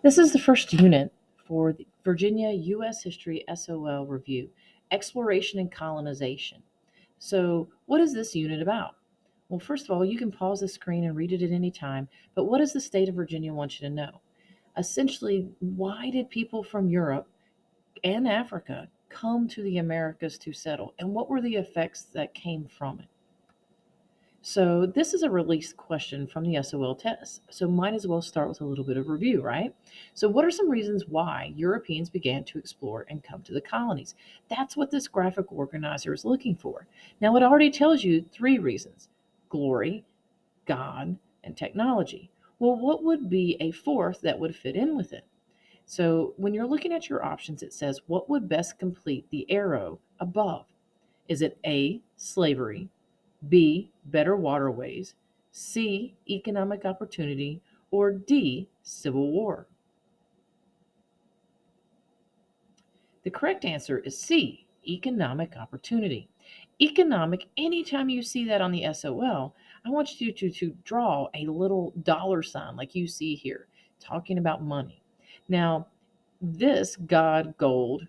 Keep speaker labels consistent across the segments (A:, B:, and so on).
A: This is the first unit for the Virginia U.S. History SOL Review, Exploration and Colonization. So, what is this unit about? Well, first of all, you can pause the screen and read it at any time, but what does the state of Virginia want you to know? Essentially, why did people from Europe and Africa come to the Americas to settle, and what were the effects that came from it? So this is a release question from the SOL test. So might as well start with a little bit of review, right? So what are some reasons why Europeans began to explore and come to the colonies? That's what this graphic organizer is looking for. Now it already tells you three reasons: glory, God, and technology. Well, what would be a fourth that would fit in with it? So when you're looking at your options, it says what would best complete the arrow above? Is it A, slavery, B, better waterways, C, economic opportunity, or D, civil war? The correct answer is C, economic opportunity. Economic, anytime you see that on the SOL, I want you to draw a little dollar sign like you see here, talking about money. Now, this God, gold,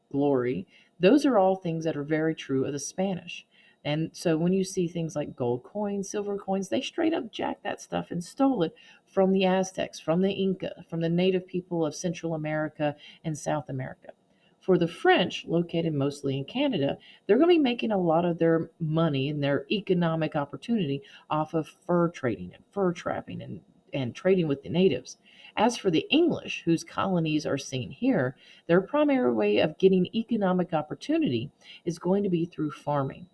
A: glory, those are all things that are very true of the Spanish. And so when you see things like gold coins, silver coins, they straight up jacked that stuff and stole it from the Aztecs, from the Inca, from the native people of Central America and South America. For the French, located mostly in Canada, they're going to be making a lot of their money and their economic opportunity off of fur trading and fur trapping and trading with the natives. As for the English, whose colonies are seen here, their primary way of getting economic opportunity is going to be through farming.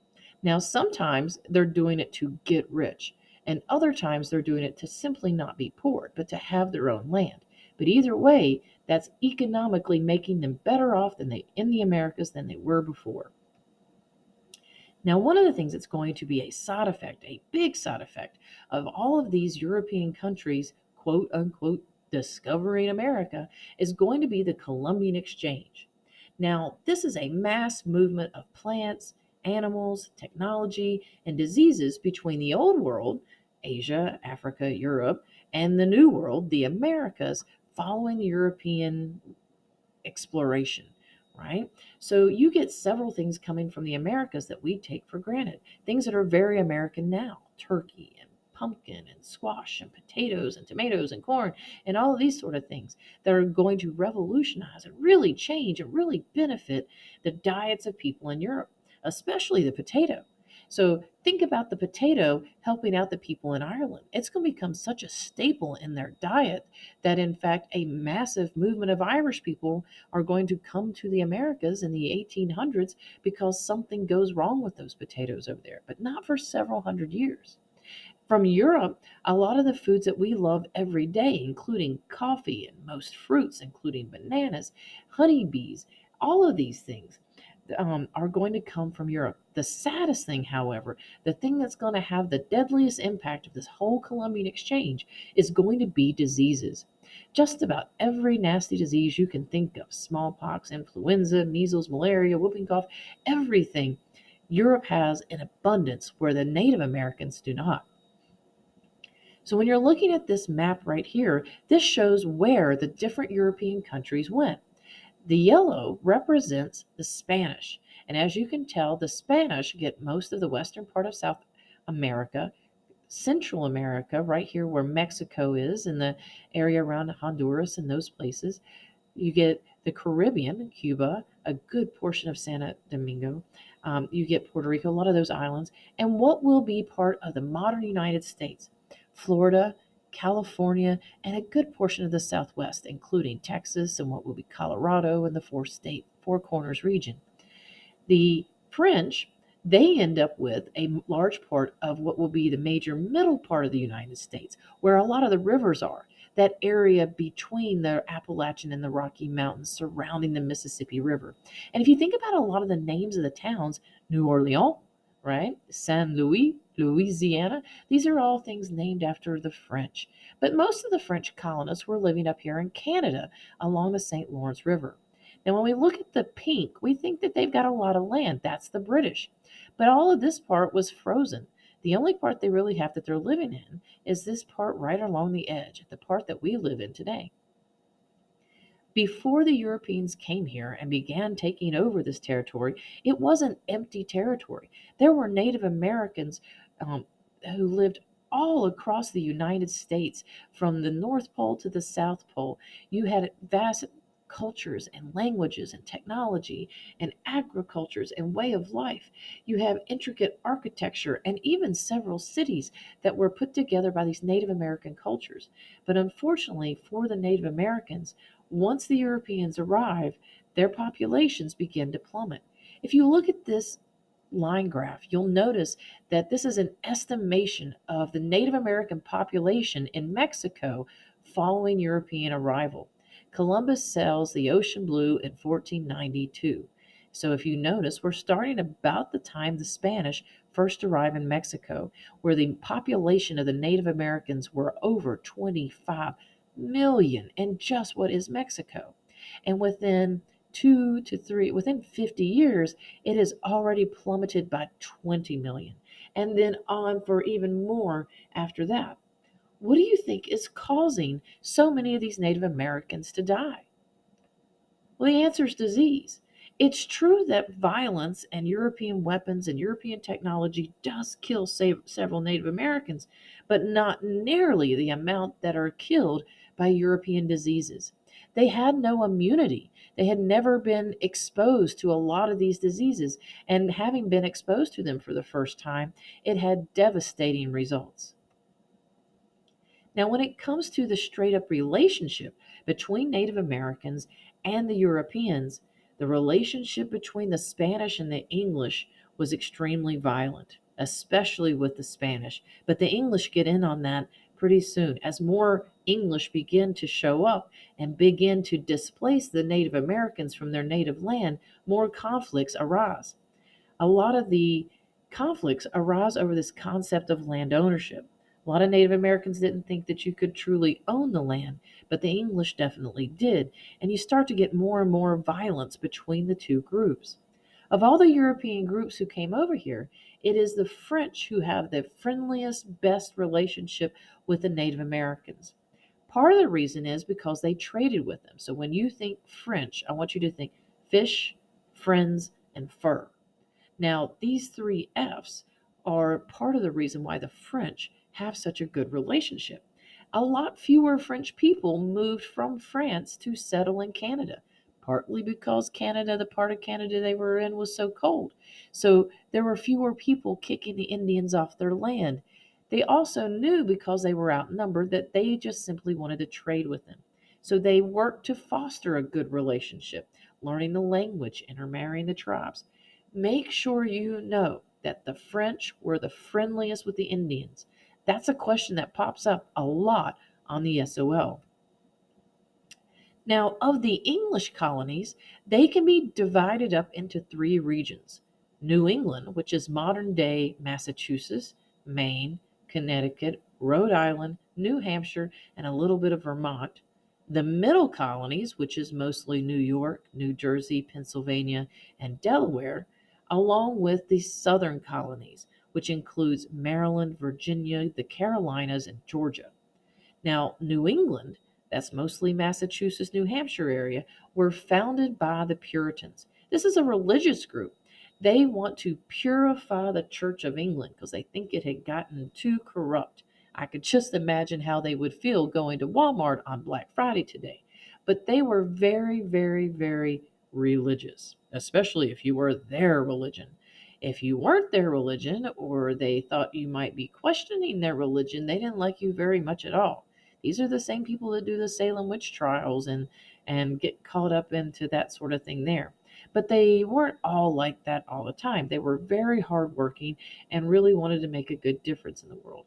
A: Now, sometimes they're doing it to get rich, and other times they're doing it to simply not be poor, but to have their own land. But either way, that's economically making them better off than they in the Americas than they were before. Now, one of the things that's going to be a side effect, a big side effect of all of these European countries, quote unquote, discovering America, is going to be the Columbian Exchange. Now, this is a mass movement of plants, animals, technology, and diseases between the old world, Asia, Africa, Europe, and the new world, the Americas, following the European exploration, right? So you get several things coming from the Americas that we take for granted, things that are very American now: turkey and pumpkin and squash and potatoes and tomatoes and corn and all of these sort of things that are going to revolutionize and really change and really benefit the diets of people in Europe, especially the potato. So think about the potato helping out the people in Ireland. It's going to become such a staple in their diet that, in fact, a massive movement of Irish people are going to come to the Americas in the 1800s because something goes wrong with those potatoes over there, but not for several hundred years. From Europe, a lot of the foods that we love every day, including coffee and most fruits, including bananas, honeybees, all of these things are going to come from Europe. The saddest thing, however, the thing that's going to have the deadliest impact of this whole Columbian exchange is going to be diseases. Just about every nasty disease you can think of: smallpox, influenza, measles, malaria, whooping cough, everything Europe has in abundance where the Native Americans do not. So when you're looking at this map right here, this shows where the different European countries went. The yellow represents the Spanish. And as you can tell, the Spanish get most of the western part of South America, Central America, right here where Mexico is, in the area around Honduras and those places. You get the Caribbean, Cuba, a good portion of Santo Domingo. You get Puerto Rico, a lot of those islands, and what will be part of the modern United States: Florida, California, and a good portion of the Southwest, including Texas and what will be Colorado and the Four Corners region. The French, they end up with a large part of what will be the major middle part of the United States, where a lot of the rivers are, that area between the Appalachian and the Rocky Mountains surrounding the Mississippi River. And if you think about a lot of the names of the towns: New Orleans, right? Saint Louis, Louisiana, these are all things named after the French. But most of the French colonists were living up here in Canada along the St. Lawrence River. Now, when we look at the pink, we think that they've got a lot of land. That's the British. But all of this part was frozen. The only part they really have that they're living in is this part right along the edge, the part that we live in today. Before the Europeans came here and began taking over this territory, it wasn't empty territory. There were Native Americans um, who lived all across the United States, from the North Pole to the South Pole. You had vast cultures and languages and technology and agricultures and way of life. You have intricate architecture and even several cities that were put together by these Native American cultures. But unfortunately for the Native Americans, once the Europeans arrive, their populations begin to plummet. If you look at this line graph, you'll notice that this is an estimation of the Native American population in Mexico following European arrival. Columbus sails the ocean blue in 1492. So if you notice, we're starting about the time the Spanish first arrived in Mexico, where the population of the Native Americans were over 25 million in just what is Mexico. And within 50 years, it has already plummeted by 20 million, and then on for even more after that. What do you think is causing so many of these Native Americans to die? Well, the answer is disease. It's true that violence and European weapons and European technology does kill several Native Americans, but not nearly the amount that are killed by European diseases. They had no immunity. They had never been exposed to a lot of these diseases, and having been exposed to them for the first time, it had devastating results. Now, when it comes to the straight up relationship between Native Americans and the Europeans, the relationship between the Spanish and the English was extremely violent, especially with the Spanish. But the English get in on that pretty soon. As more English begin to show up and begin to displace the Native Americans from their native land, more conflicts arise. A lot of the conflicts arise over this concept of land ownership. A lot of Native Americans didn't think that you could truly own the land, but the English definitely did, and you start to get more and more violence between the two groups. Of all the European groups who came over here, it is the French who have the friendliest, best relationship with the Native Americans. Part of the reason is because they traded with them. So when you think French, I want you to think fish, friends, and fur. Now, these three F's are part of the reason why the French have such a good relationship. A lot fewer French people moved from France to settle in Canada, partly because Canada, the part of Canada they were in, was so cold. So there were fewer people kicking the Indians off their land. They also knew, because they were outnumbered, that they just simply wanted to trade with them. So they worked to foster a good relationship, learning the language, intermarrying the tribes. Make sure you know that the French were the friendliest with the Indians. That's a question that pops up a lot on the SOL. Now, of the English colonies, they can be divided up into three regions: New England, which is modern day Massachusetts, Maine, Connecticut, Rhode Island, New Hampshire, and a little bit of Vermont; the Middle colonies, which is mostly New York, New Jersey, Pennsylvania, and Delaware, along with the Southern colonies, which includes Maryland, Virginia, the Carolinas, and Georgia. Now, New England, that's mostly Massachusetts, New Hampshire area, were founded by the Puritans. This is a religious group. They want to purify the Church of England because they think it had gotten too corrupt. I could just imagine how they would feel going to Walmart on Black Friday today. But they were very, very, very religious, especially if you were their religion. If you weren't their religion, or they thought you might be questioning their religion, they didn't like you very much at all. These are the same people that do the Salem witch trials and get caught up into that sort of thing there. But they weren't all like that all the time. They were very hardworking and really wanted to make a good difference in the world.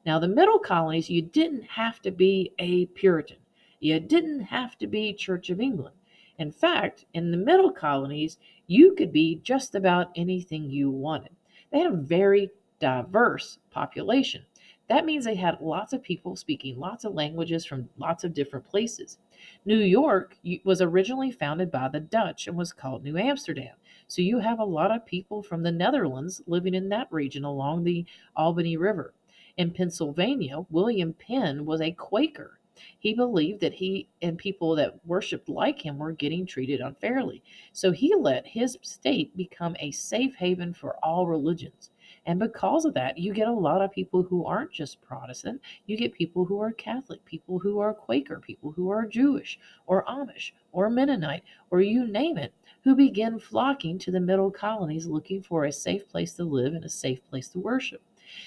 A: Now, the middle colonies, you didn't have to be a Puritan. You didn't have to be Church of England. In fact, in the middle colonies, you could be just about anything you wanted. They had a very diverse population. That means they had lots of people speaking lots of languages from lots of different places. New York was originally founded by the Dutch and was called New Amsterdam. So you have a lot of people from the Netherlands living in that region along the Albany River. In Pennsylvania, William Penn was a Quaker. He believed that he and people that worshiped like him were getting treated unfairly. So he let his state become a safe haven for all religions. And because of that, you get a lot of people who aren't just Protestant. You get people who are Catholic, people who are Quaker, people who are Jewish or Amish or Mennonite or you name it, who begin flocking to the middle colonies looking for a safe place to live and a safe place to worship.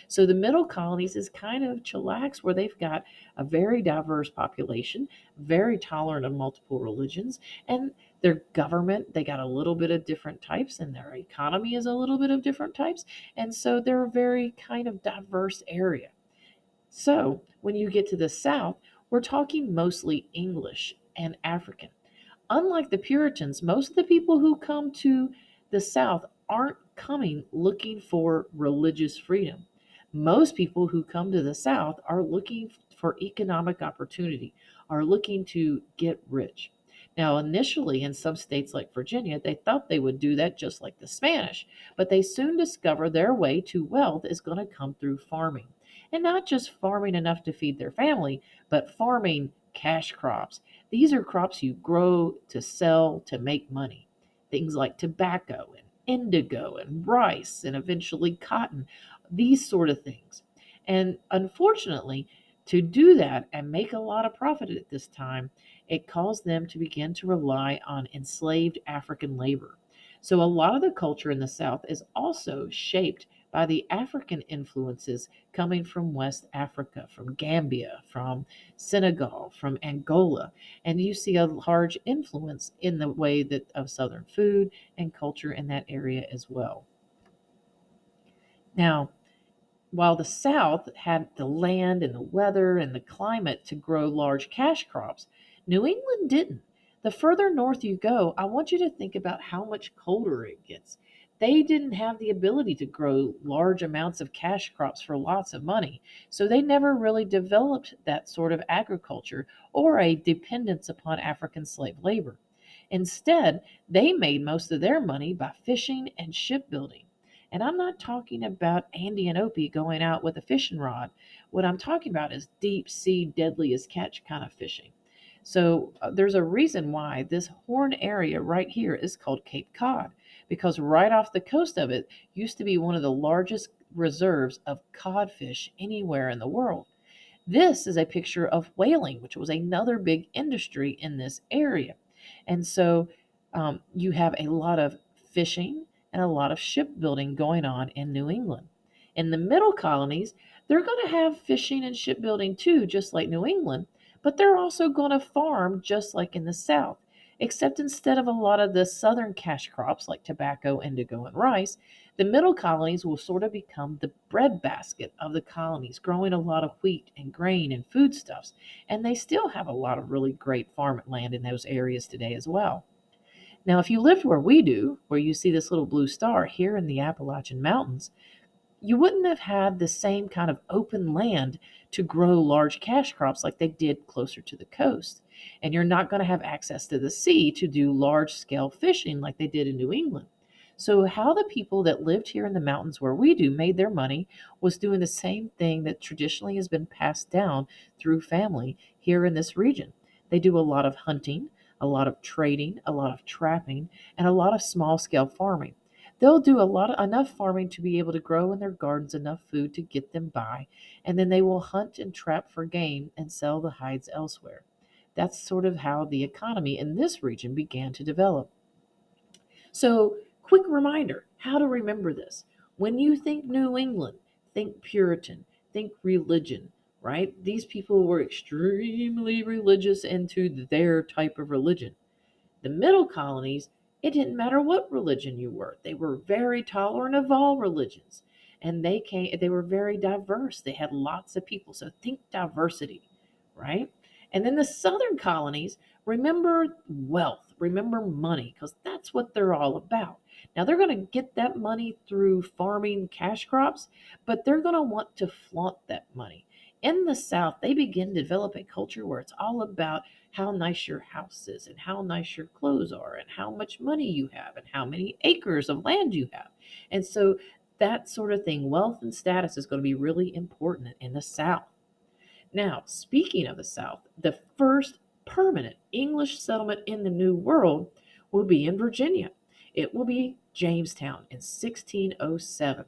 A: So the middle colonies is kind of chillax where they've got a very diverse population, very tolerant of multiple religions, and their government, they got a little bit of different types, and their economy is a little bit of different types. And so they're a very kind of diverse area. So when you get to the South, we're talking mostly English and African. Unlike the Puritans, most of the people who come to the South aren't coming looking for religious freedom. Most people who come to the South are looking for economic opportunity, are looking to get rich. Now, initially, in some states like Virginia, they thought they would do that just like the Spanish, but they soon discover their way to wealth is going to come through farming. And not just farming enough to feed their family, but farming cash crops. These are crops you grow to sell to make money. Things like tobacco and indigo and rice and eventually cotton, these sort of things. And unfortunately, to do that and make a lot of profit at this time, it caused them to begin to rely on enslaved African labor. So a lot of the culture in the South is also shaped by the African influences coming from West Africa, from Gambia, from Senegal, from Angola, and you see a large influence in the way that of Southern food and culture in that area as well. Now, while the South had the land and the weather and the climate to grow large cash crops, New England didn't. The further north you go, I want you to think about how much colder it gets. They didn't have the ability to grow large amounts of cash crops for lots of money, so they never really developed that sort of agriculture or a dependence upon African slave labor. Instead, they made most of their money by fishing and shipbuilding. And I'm not talking about Andy and Opie going out with a fishing rod. What I'm talking about is deep sea, deadliest catch kind of fishing. So there's a reason why this horn area right here is called Cape Cod, because right off the coast of it used to be one of the largest reserves of codfish anywhere in the world. This is a picture of whaling, which was another big industry in this area. And so you have a lot of fishing and a lot of shipbuilding going on in New England. In the middle colonies, they're going to have fishing and shipbuilding too, just like New England, but they're also going to farm just like in the South. Except instead of a lot of the southern cash crops like tobacco, indigo, and rice, the middle colonies will sort of become the breadbasket of the colonies, growing a lot of wheat and grain and foodstuffs. And they still have a lot of really great farmland in those areas today as well. Now, if you lived where we do, where you see this little blue star here in the Appalachian Mountains, you wouldn't have had the same kind of open land to grow large cash crops like they did closer to the coast. And you're not going to have access to the sea to do large scale fishing like they did in New England. So, how the people that lived here in the mountains where we do made their money was doing the same thing that traditionally has been passed down through family here in this region. They do a lot of hunting, a lot of trading, a lot of trapping, and a lot of small scale farming. They'll do enough farming to be able to grow in their gardens enough food to get them by, and then they will hunt and trap for game and sell the hides elsewhere. That's sort of how the economy in this region began to develop. So, quick reminder how to remember this. When you think New England, think Puritan, think religion, right? These people were extremely religious into their type of religion. The middle colonies, it didn't matter what religion you were. They were very tolerant of all religions. And they were very diverse. They had lots of people. So think diversity, right? And then the southern colonies, remember wealth, remember money, because that's what they're all about. Now they're going to get that money through farming cash crops, but they're going to want to flaunt that money. In the South, they begin to develop a culture where it's all about how nice your house is and how nice your clothes are and how much money you have and how many acres of land you have. And so that sort of thing, wealth and status is going to be really important in the South. Now, speaking of the South, the first permanent English settlement in the New World will be in Virginia. It will be Jamestown in 1607.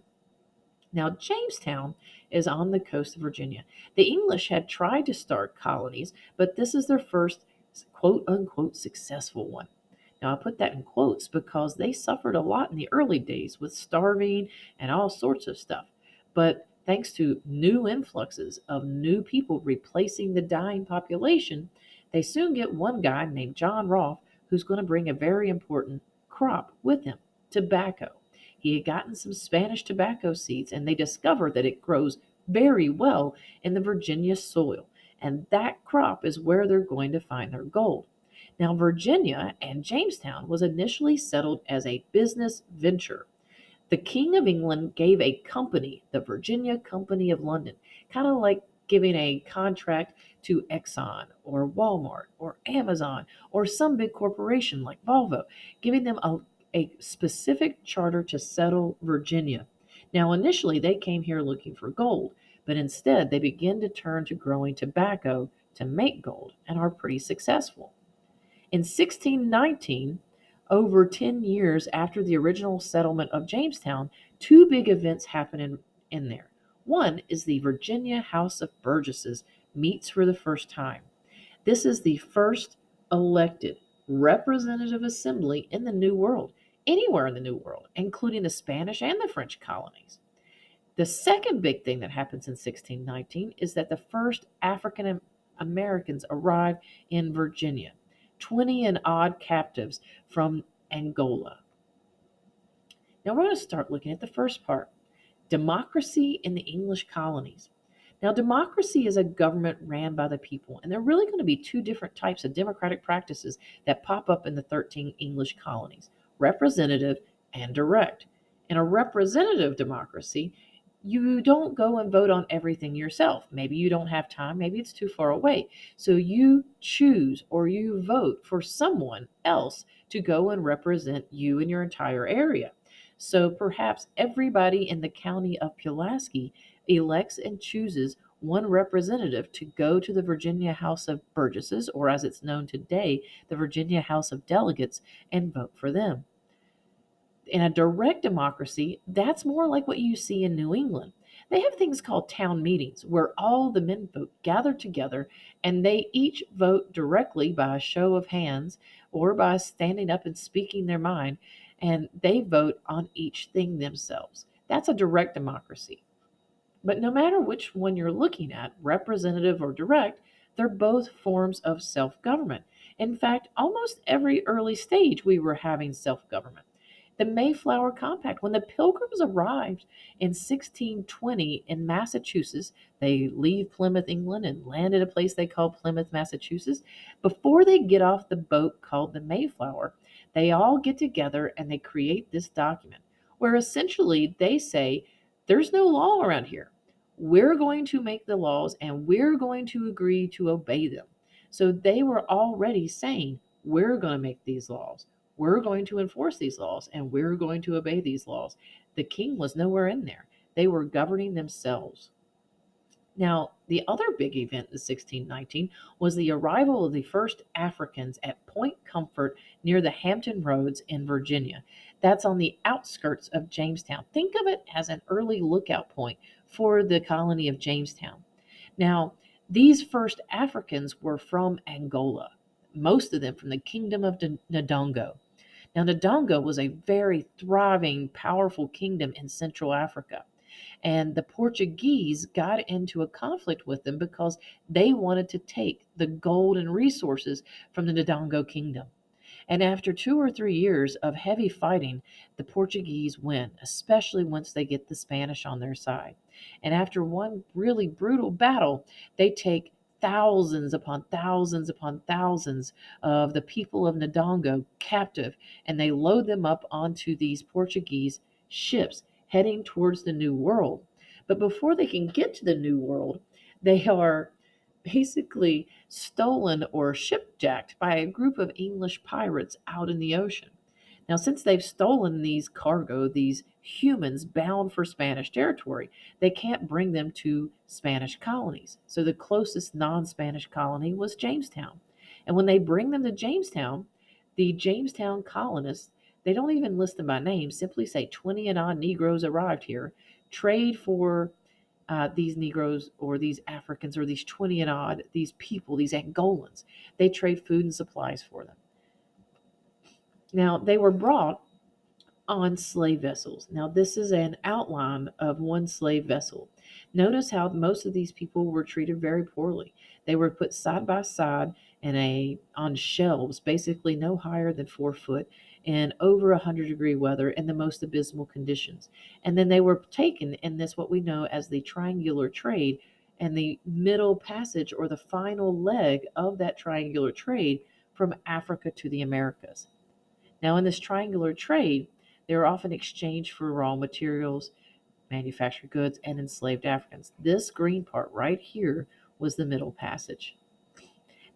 A: Now, Jamestown is on the coast of Virginia. The English had tried to start colonies, but this is their first quote unquote successful one. Now, I put that in quotes because they suffered a lot in the early days with starving and all sorts of stuff. But thanks to new influxes of new people replacing the dying population, they soon get one guy named John Rolfe who's going to bring a very important crop with him, tobacco. He had gotten some Spanish tobacco seeds, and they discovered that it grows very well in the Virginia soil. And that crop is where they're going to find their gold. Now, Virginia and Jamestown was initially settled as a business venture. The King of England gave a company, the Virginia Company of London, kind of like giving a contract to Exxon or Walmart or Amazon or some big corporation like Volvo, giving them a specific charter to settle Virginia. Now, initially, they came here looking for gold, but instead they began to turn to growing tobacco to make gold and are pretty successful. In 1619, over 10 years after the original settlement of Jamestown, two big events happen in there. One is the Virginia House of Burgesses meets for the first time. This is the first elected representative assembly in the New World, anywhere in the New World, including the Spanish and the French colonies. The second big thing that happens in 1619 is that the first African Americans arrive in Virginia, 20 and odd captives from Angola. Now we're going to start looking at the first part, democracy in the English colonies. Now, democracy is a government ran by the people, and there are really going to be two different types of democratic practices that pop up in the 13 English colonies, representative and direct. In a representative democracy, you don't go and vote on everything yourself. Maybe you don't have time, maybe it's too far away. So you choose or you vote for someone else to go and represent you in your entire area. So perhaps everybody in the county of Pulaski elects and chooses one representative to go to the Virginia House of Burgesses, or as it's known today, the Virginia House of Delegates, and vote for them. In a direct democracy, that's more like what you see in New England. They have things called town meetings where all the men vote gather together and they each vote directly by a show of hands or by standing up and speaking their mind, and they vote on each thing themselves. That's a direct democracy. But no matter which one you're looking at, representative or direct, they're both forms of self government. In fact, almost every early stage we were having self government. The Mayflower Compact, when the Pilgrims arrived in 1620 in Massachusetts, they leave Plymouth, England, and land at a place they call Plymouth, Massachusetts. Before they get off the boat called the Mayflower, they all get together and they create this document where essentially they say, there's no law around here. We're going to make the laws and we're going to agree to obey them. So they were already saying, we're going to make these laws. We're going to enforce these laws and we're going to obey these laws. The king was nowhere in there. They were governing themselves. Now, the other big event in 1619 was the arrival of the first Africans at Point Comfort near the Hampton Roads in Virginia. That's on the outskirts of Jamestown. Think of it as an early lookout point for the colony of Jamestown. Now, these first Africans were from Angola, most of them from the kingdom of Ndongo. Now, Ndongo was a very thriving, powerful kingdom in Central Africa. And the Portuguese got into a conflict with them because they wanted to take the gold and resources from the Ndongo kingdom. And after 2 or 3 years of heavy fighting, the Portuguese win, especially once they get the Spanish on their side. And after one really brutal battle, they take thousands upon thousands of the people of Ndongo captive, and they load them up onto these Portuguese ships heading towards the New World. But before they can get to the New World, they are basically stolen or shipjacked by a group of English pirates out in the ocean. Now, since they've stolen these cargo, these humans bound for Spanish territory, they can't bring them to Spanish colonies. So the closest non Spanish colony was Jamestown. And when they bring them to Jamestown, the Jamestown colonists, they don't even list them by name, simply say 20 and odd Negroes arrived here, trade for these Negroes or these Africans or these 20 and odd, these people, these Angolans. They trade food and supplies for them. Now, they were brought on slave vessels. Now, this is an outline of one slave vessel. Notice how most of these people were treated very poorly. They were put side by side on shelves, basically no higher than 4 foot, in over 100-degree weather in the most abysmal conditions. And then they were taken in this what we know as the triangular trade, and the middle passage or the final leg of that triangular trade from Africa to the Americas. Now, in this triangular trade, they were often exchanged for raw materials, manufactured goods, and enslaved Africans. This green part right here was the Middle Passage.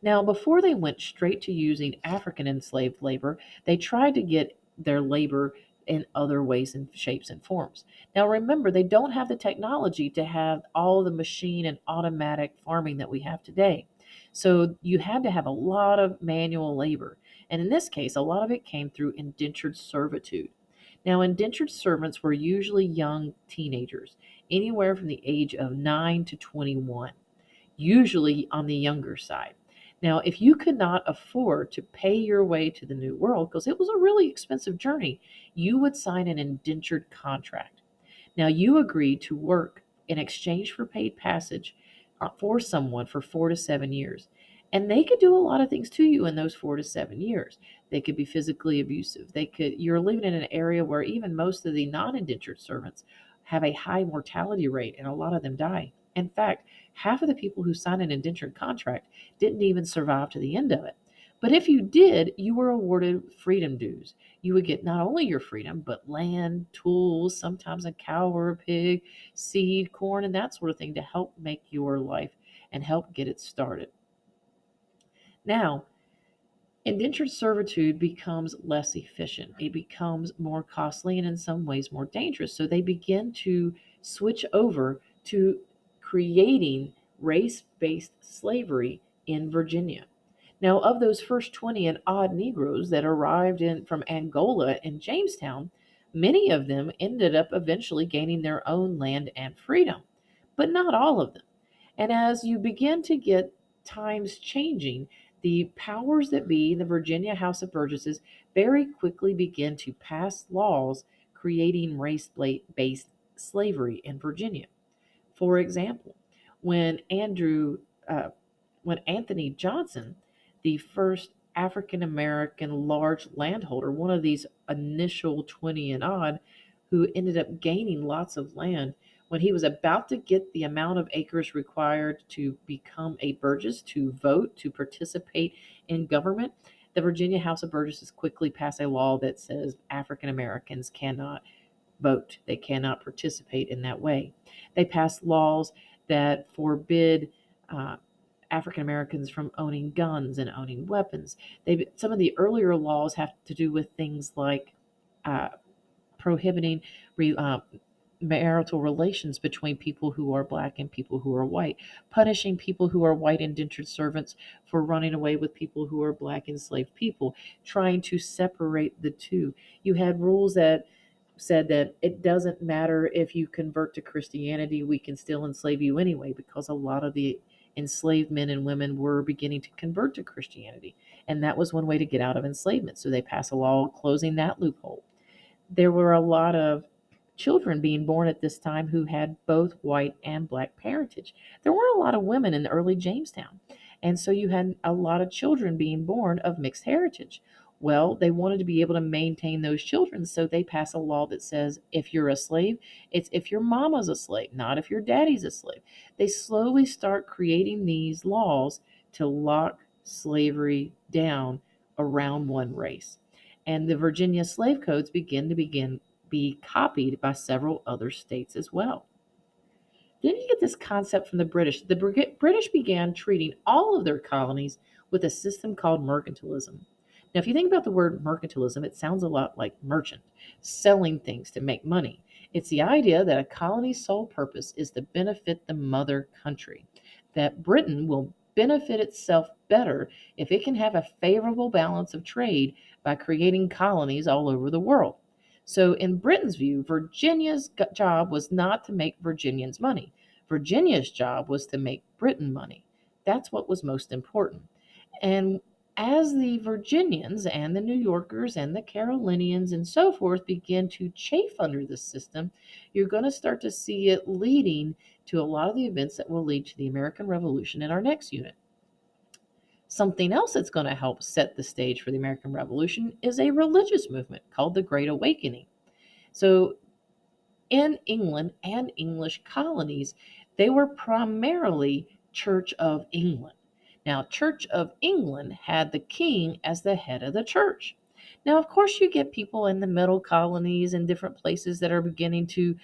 A: Now, before they went straight to using African enslaved labor, they tried to get their labor in other ways and shapes and forms. Now, remember, they don't have the technology to have all the machine and automatic farming that we have today. So you had to have a lot of manual labor. And in this case, a lot of it came through indentured servitude. Now, indentured servants were usually young teenagers, anywhere from the age of 9 to 21, usually on the younger side. Now, if you could not afford to pay your way to the New World, because it was a really expensive journey, you would sign an indentured contract. Now, you agreed to work in exchange for paid passage for someone for 4 to 7 years. And they could do a lot of things to you in those 4 to 7 years. They could be physically abusive. You're living in an area where even most of the non-indentured servants have a high mortality rate, and a lot of them die. In fact, half of the people who signed an indentured contract didn't even survive to the end of it. But if you did, you were awarded freedom dues. You would get not only your freedom, but land, tools, sometimes a cow or a pig, seed, corn, and that sort of thing to help make your life and help get it started. Now, indentured servitude becomes less efficient. It becomes more costly and in some ways more dangerous. So they begin to switch over to creating race based slavery in Virginia. Now, of those first 20 and odd Negroes that arrived from Angola in Jamestown, many of them ended up eventually gaining their own land and freedom, but not all of them. And as you begin to get times changing, the powers that be, the Virginia House of Burgesses, very quickly begin to pass laws creating race based slavery in Virginia. For example, when Andrew, uh, when Anthony Johnson, the first African American large landholder, one of these initial 20 and odd, who ended up gaining lots of land, when he was about to get the amount of acres required to become a Burgess, to vote, to participate in government, the Virginia House of Burgesses quickly passed a law that says African Americans cannot vote. They cannot participate in that way. They passed laws that forbid African Americans from owning guns and owning weapons. Some of the earlier laws have to do with things like uh, prohibiting re, marital relations between people who are black and people who are white, punishing people who are white indentured servants for running away with people who are black enslaved people, trying to separate the two. You had rules that said that it doesn't matter if you convert to Christianity, we can still enslave you anyway, because a lot of the enslaved men and women were beginning to convert to Christianity. And that was one way to get out of enslavement. So they passed a law closing that loophole. There were a lot of children being born at this time who had both white and black parentage. There weren't a lot of women in the early Jamestown. And so you had a lot of children being born of mixed heritage. Well, they wanted to be able to maintain those children, so they pass a law that says if you're a slave, it's if your mama's a slave, not if your daddy's a slave. They slowly start creating these laws to lock slavery down around one race. And the Virginia slave codes begin be copied by several other states as well. Then you get this concept from the British. The British began treating all of their colonies with a system called mercantilism. Now, if you think about the word mercantilism, it sounds a lot like merchant, selling things to make money. It's the idea that a colony's sole purpose is to benefit the mother country, that Britain will benefit itself better if it can have a favorable balance of trade by creating colonies all over the world. So, in Britain's view, Virginia's job was not to make Virginians money. Virginia's job was to make Britain money. That's what was most important. And as the Virginians and the New Yorkers and the Carolinians and so forth begin to chafe under this system, you're going to start to see it leading to a lot of the events that will lead to the American Revolution in our next unit. Something else that's going to help set the stage for the American Revolution is a religious movement called the Great Awakening. So, in England and English colonies, they were primarily Church of England. Now, Church of England had the king as the head of the church. Now, of course, you get people in the middle colonies and different places that are beginning to,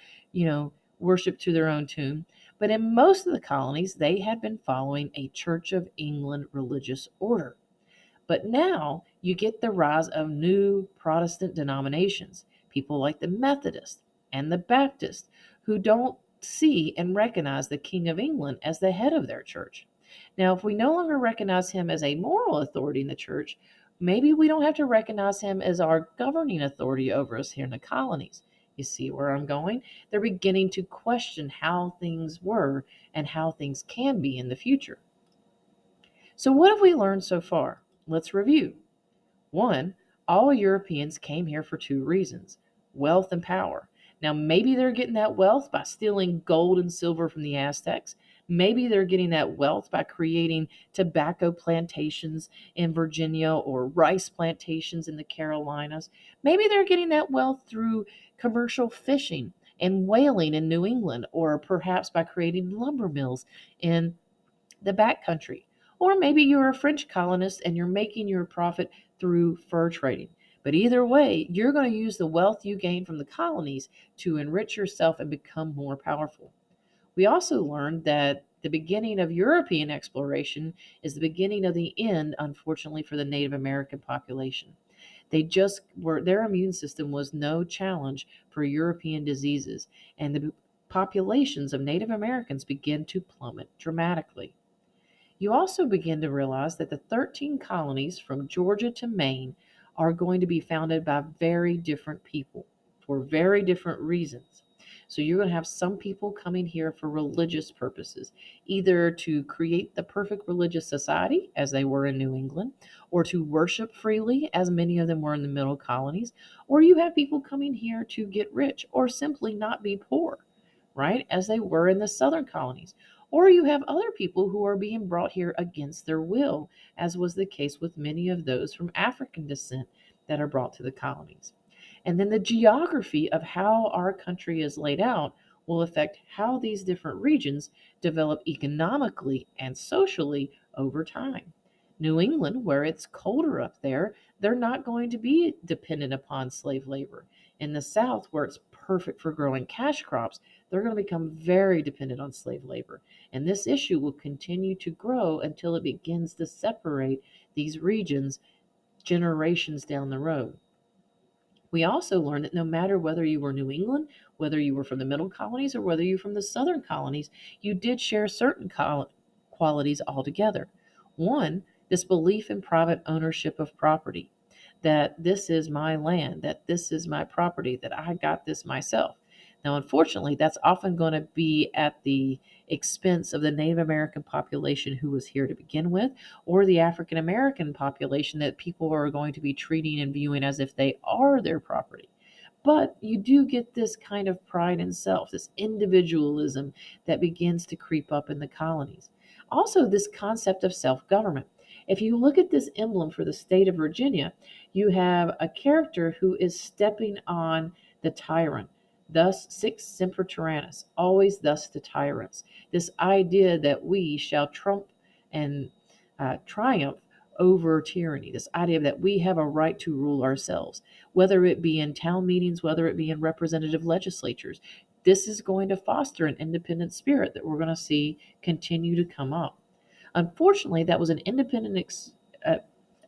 A: worship to their own tune. But in most of the colonies, they had been following a Church of England religious order. But now you get the rise of new Protestant denominations, people like the Methodists and the Baptists, who don't see and recognize the King of England as the head of their church. Now, if we no longer recognize him as a moral authority in the church, maybe we don't have to recognize him as our governing authority over us here in the colonies. You see where I'm going? They're beginning to question how things were and how things can be in the future. So, what have we learned so far? Let's review. One, all Europeans came here for two reasons: wealth and power. Now, maybe they're getting that wealth by stealing gold and silver from the Aztecs. Maybe they're getting that wealth by creating tobacco plantations in Virginia or rice plantations in the Carolinas. Maybe they're getting that wealth through commercial fishing and whaling in New England, or perhaps by creating lumber mills in the backcountry. Or maybe you're a French colonist and you're making your profit through fur trading. But either way, you're going to use the wealth you gain from the colonies to enrich yourself and become more powerful. We also learned that the beginning of European exploration is the beginning of the end, unfortunately, for the Native American population. They just were, their immune system was no challenge for European diseases, and the populations of Native Americans began to plummet dramatically. You also begin to realize that the 13 colonies from Georgia to Maine are going to be founded by very different people for very different reasons. So you're going to have some people coming here for religious purposes, either to create the perfect religious society, as they were in New England, or to worship freely, as many of them were in the middle colonies, or you have people coming here to get rich or simply not be poor, right, as they were in the southern colonies. Or you have other people who are being brought here against their will, as was the case with many of those from African descent that are brought to the colonies. And then the geography of how our country is laid out will affect how these different regions develop economically and socially over time. New England, where it's colder up there, they're not going to be dependent upon slave labor. In the South, where it's perfect for growing cash crops, they're going to become very dependent on slave labor. And this issue will continue to grow until it begins to separate these regions generations down the road. We also learned that no matter whether you were New England, whether you were from the middle colonies, or whether you're from the southern colonies, you did share certain qualities altogether. One, this belief in private ownership of property, that this is my land, that this is my property, that I got this myself. Now, unfortunately, that's often going to be at the expense of the Native American population who was here to begin with, or the African American population that people are going to be treating and viewing as if they are their property. But you do get this kind of pride in self, this individualism that begins to creep up in the colonies. Also, this concept of self government. If you look at this emblem for the state of Virginia, you have a character who is stepping on the tyrant. Thus, sic semper tyrannis, always thus to tyrants. This idea that we shall trump and triumph over tyranny, this idea that we have a right to rule ourselves, whether it be in town meetings, whether it be in representative legislatures. This is going to foster an independent spirit that we're going to see continue to come up. Unfortunately, that was an independent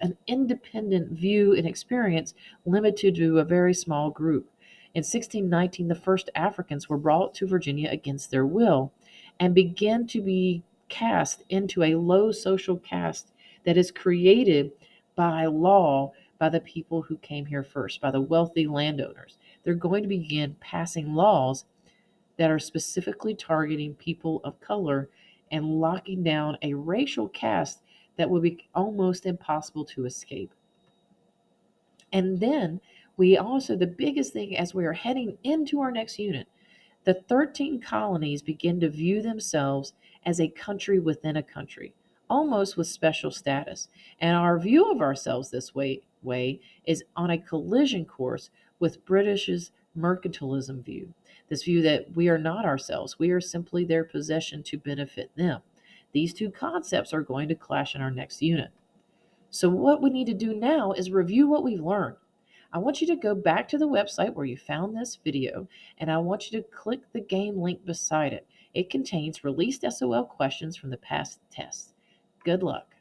A: an independent view and experience limited to a very small group. In 1619, the first Africans were brought to Virginia against their will and began to be cast into a low social caste that is created by law by the people who came here first, by the wealthy landowners. They're going to begin passing laws that are specifically targeting people of color and locking down a racial caste that will be almost impossible to escape. And then we also, the biggest thing as we are heading into our next unit, the 13 colonies begin to view themselves as a country within a country, almost with special status. And our view of ourselves this way is on a collision course with British's mercantilism view. This view that we are not ourselves, we are simply their possession to benefit them. These two concepts are going to clash in our next unit. So, what we need to do now is review what we've learned. I want you to go back to the website where you found this video, and I want you to click the game link beside it. It contains released SOL questions from the past tests. Good luck.